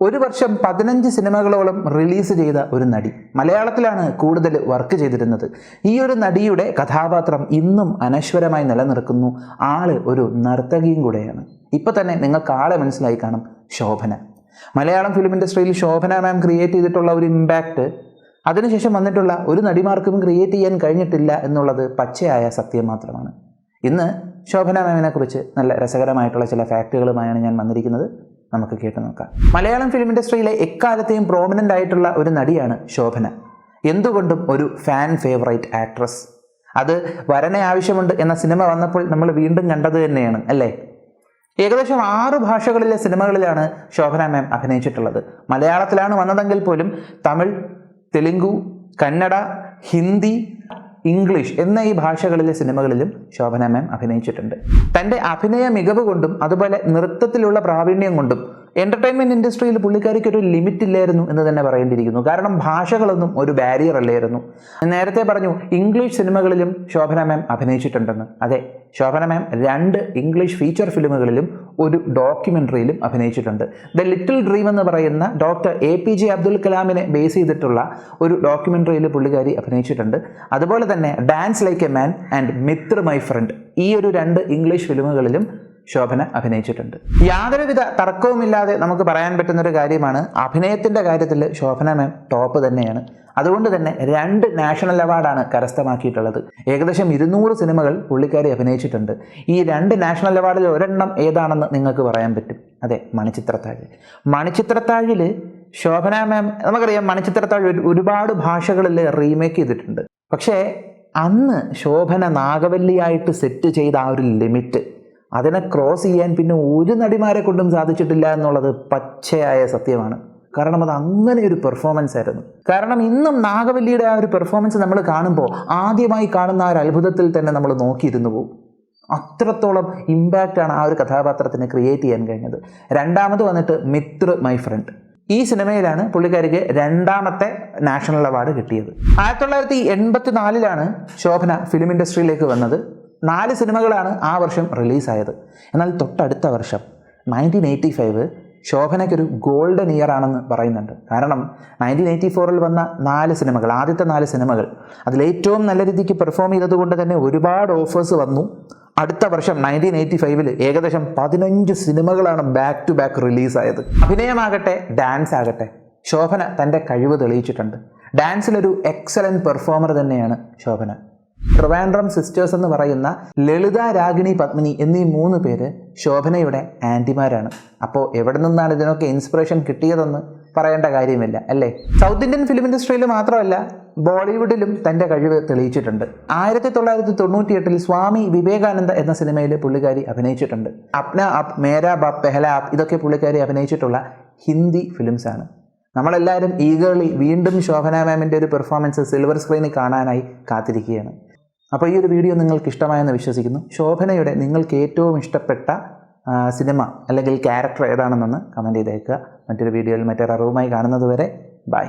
ഒരു വർഷം 15 സിനിമകളോളം റിലീസ് ചെയ്ത ഒരു നടി. മലയാളത്തിലാണ് കൂടുതൽ വർക്ക് ചെയ്തിരുന്നത്. ഈ ഒരു നടിയുടെ കഥാപാത്രം ഇന്നും അനശ്വരമായി നിലനിൽക്കുന്നു. ആള് ഒരു നർത്തകിയും കൂടെയാണ്. ഇപ്പം തന്നെ നിങ്ങൾക്ക് ആളെ മനസ്സിലായി കാണും, ശോഭന. മലയാളം ഫിലിം ഇൻഡസ്ട്രിയിൽ ശോഭന മാം ക്രിയേറ്റ് ചെയ്തിട്ടുള്ള ഒരു ഇമ്പാക്റ്റ് അതിനുശേഷം വന്നിട്ടുള്ള ഒരു നടിമാർക്കും ക്രിയേറ്റ് ചെയ്യാൻ കഴിഞ്ഞിട്ടില്ല എന്നുള്ളത് പച്ചയായ സത്യം മാത്രമാണ്. ഇന്ന് ശോഭന മാമിനെ കുറിച്ച് നല്ല രസകരമായിട്ടുള്ള ചില ഫാക്റ്റുകളുമായാണ് ഞാൻ വന്നിരിക്കുന്നത്. നമുക്ക് കേട്ടു നോക്കാം. മലയാളം ഫിലിം ഇൻഡസ്ട്രിയിലെ എക്കാലത്തെയും പ്രോമിനൻ്റ് ആയിട്ടുള്ള ഒരു നടിയാണ് ശോഭന. എന്തുകൊണ്ടും ഒരു ഫാൻ ഫേവറേറ്റ് ആക്ട്രസ്. അത് വരനെ ആവശ്യമുണ്ട് എന്ന സിനിമ വന്നപ്പോൾ നമ്മൾ വീണ്ടും കണ്ടത് തന്നെയാണ് അല്ലേ. ഏകദേശം 6 ഭാഷകളിലെ സിനിമകളിലാണ് ശോഭന മാം അഭിനയിച്ചിട്ടുള്ളത്. മലയാളത്തിലാണ് വന്നതെങ്കിൽ പോലും തമിഴ്, തെലുങ്കു, കന്നഡ, ഹിന്ദി, ഇംഗ്ലീഷ് എന്ന ഈ ഭാഷകളിലെ സിനിമകളിലും ശോഭന മാം അഭിനയിച്ചിട്ടുണ്ട്. തൻ്റെ അഭിനയ മികവ് കൊണ്ടും അതുപോലെ നൃത്തത്തിലുള്ള പ്രാവീണ്യം കൊണ്ടും എൻ്റർടൈൻമെൻറ്റ് ഇൻഡസ്ട്രിയിൽ പുള്ളിക്കാരിക്ക് ഒരു ലിമിറ്റ് ഇല്ലായിരുന്നു എന്ന് തന്നെ പറയേണ്ടിയിരിക്കുന്നു. കാരണം ഭാഷകളൊന്നും ഒരു ബാരിയർ അല്ലായിരുന്നു. നേരത്തെ പറഞ്ഞു ഇംഗ്ലീഷ് സിനിമകളിലും ശോഭന മാം അഭിനയിച്ചിട്ടുണ്ടെന്ന്. അതെ, ശോഭന മാം 2 ഇംഗ്ലീഷ് ഫീച്ചർ ഫിലിമുകളിലും ഒരു ഡോക്യുമെൻ്ററിയിലും അഭിനയിച്ചിട്ടുണ്ട്. ദ ലിറ്റിൽ ഡ്രീം എന്ന് പറയുന്ന ഡോക്ടർ APJ അബ്ദുൽ കലാമിനെ ബേസ് ചെയ്തിട്ടുള്ള ഒരു ഡോക്യുമെൻ്ററിയിൽ പുള്ളിക്കാരി അഭിനയിച്ചിട്ടുണ്ട്. അതുപോലെ തന്നെ dance like a man and Mitr my friend, ഈ ഒരു 2 ഇംഗ്ലീഷ് ഫിലിമുകളിലും ശോഭന അഭിനയിച്ചിട്ടുണ്ട്. യാതൊരുവിധ തർക്കവുമില്ലാതെ നമുക്ക് പറയാൻ പറ്റുന്നൊരു കാര്യമാണ്, അഭിനയത്തിൻ്റെ കാര്യത്തിൽ ശോഭന മാം ടോപ്പ് തന്നെയാണ്. അതുകൊണ്ട് തന്നെ 2 നാഷണൽ അവാർഡാണ് കരസ്ഥമാക്കിയിട്ടുള്ളത്. ഏകദേശം 200 സിനിമകൾ പുള്ളിക്കാരി അഭിനയിച്ചിട്ടുണ്ട്. ഈ 2 നാഷണൽ അവാർഡിൽ ഒരെണ്ണം ഏതാണെന്ന് നിങ്ങൾക്ക് പറയാൻ പറ്റും. അതെ, മണിച്ചിത്രത്താഴ്. മണിച്ചിത്രത്താഴിൽ ശോഭന മാം, നമുക്കറിയാം മണിച്ചിത്രത്താഴ് ഒരുപാട് ഭാഷകളിൽ റീമേക്ക് ചെയ്തിട്ടുണ്ട്. പക്ഷേ അന്ന് ശോഭന നാഗവല്ലിയായിട്ട് സെറ്റ് ചെയ്ത ആ ഒരു ലിമിറ്റ്, അതിനെ ക്രോസ് ചെയ്യാൻ പിന്നെ ഒരു നടിമാരെ കൊണ്ടും സാധിച്ചിട്ടില്ല എന്നുള്ളത് പച്ചയായ സത്യമാണ്. കാരണം അത് അങ്ങനെ ഒരു പെർഫോമൻസ് ആയിരുന്നു. കാരണം ഇന്നും നാഗവല്ലിയുടെ ആ ഒരു പെർഫോമൻസ് നമ്മൾ കാണുമ്പോൾ ആദ്യമായി കാണുന്ന ആ ഒരു അത്ഭുതത്തിൽ തന്നെ നമ്മൾ നോക്കിയിരുന്നു പോകും. അത്രത്തോളം ഇമ്പാക്റ്റാണ് ആ ഒരു കഥാപാത്രത്തിന് ക്രിയേറ്റ് ചെയ്യാൻ കഴിഞ്ഞത്. രണ്ടാമത് വന്നിട്ട് മിത്ര മൈ ഫ്രണ്ട്. ഈ സിനിമയിലാണ് പുള്ളിക്കാരിക്ക് 2ാമത്തെ നാഷണൽ അവാർഡ് കിട്ടിയത്. 1984 ശോഭന ഫിലിം ഇൻഡസ്ട്രിയിലേക്ക് വന്നത്. 4 സിനിമകളാണ് ആ വർഷം റിലീസായത്. എന്നാൽ തൊട്ടടുത്ത വർഷം 1985 ശോഭനയ്ക്കൊരു ഗോൾഡൻ ഇയർ ആണെന്ന് പറയുന്നുണ്ട്. കാരണം 1984 വന്ന 4 സിനിമകൾ, ആദ്യത്തെ 4 സിനിമകൾ അതിലേറ്റവും നല്ല രീതിക്ക് പെർഫോം ചെയ്തതുകൊണ്ട് തന്നെ ഒരുപാട് ഓഫേഴ്സ് വന്നു. അടുത്ത വർഷം 1985 ഏകദേശം 15 സിനിമകളാണ് ബാക്ക് ടു ബാക്ക് റിലീസായത്. അഭിനയമാകട്ടെ ഡാൻസ് ആകട്ടെ ശോഭന തൻ്റെ കഴിവ് തെളിയിച്ചിട്ടുണ്ട്. ഡാൻസിലൊരു എക്സലൻറ്റ് പെർഫോമർ തന്നെയാണ് ശോഭന. ട്രിവാൻഡ്രം സിസ്റ്റേഴ്സ് എന്ന് പറയുന്ന ലളിത, രാഗിണി, പത്മിനി എന്നീ 3 പേര് ശോഭനയുടെ ആൻറ്റിമാരാണ്. അപ്പോൾ എവിടെ നിന്നാണ് ഇതിനൊക്കെ ഇൻസ്പിറേഷൻ കിട്ടിയതെന്ന് പറയേണ്ട കാര്യമില്ല അല്ലേ. സൗത്ത് ഇന്ത്യൻ ഫിലിം ഇൻഡസ്ട്രിയിൽ മാത്രമല്ല ബോളിവുഡിലും തൻ്റെ കഴിവ് തെളിയിച്ചിട്ടുണ്ട്. 1998 സ്വാമി വിവേകാനന്ദ എന്ന സിനിമയിൽ പുള്ളിക്കാരി അഭിനയിച്ചിട്ടുണ്ട്. അപ്ന അപ്, മേരാ ബാപ്പ്, പെഹല ആപ്പ്, ഇതൊക്കെ പുള്ളിക്കാരി അഭിനയിച്ചിട്ടുള്ള ഹിന്ദി ഫിലിംസാണ്. നമ്മളെല്ലാവരും ഈഗർലി വീണ്ടും ശോഭന മാമിൻ്റെ ഒരു പെർഫോമൻസ് സിൽവർ സ്ക്രീനിൽ കാണാനായി കാത്തിരിക്കുകയാണ്. അപ്പോൾ ഈ ഒരു വീഡിയോ നിങ്ങൾക്ക് ഇഷ്ടമായെന്ന് വിശ്വസിക്കുന്നു. ശോഭനയുടെ നിങ്ങൾക്ക് ഏറ്റവും ഇഷ്ടപ്പെട്ട സിനിമ അല്ലെങ്കിൽ ക്യാരക്ടർ ഏതാണെന്നൊന്ന് കമൻറ്റ് ചെയ്തേക്കുക. മറ്റൊരു വീഡിയോയിൽ മറ്റൊരു അറിവുമായി കാണുന്നത് വരെ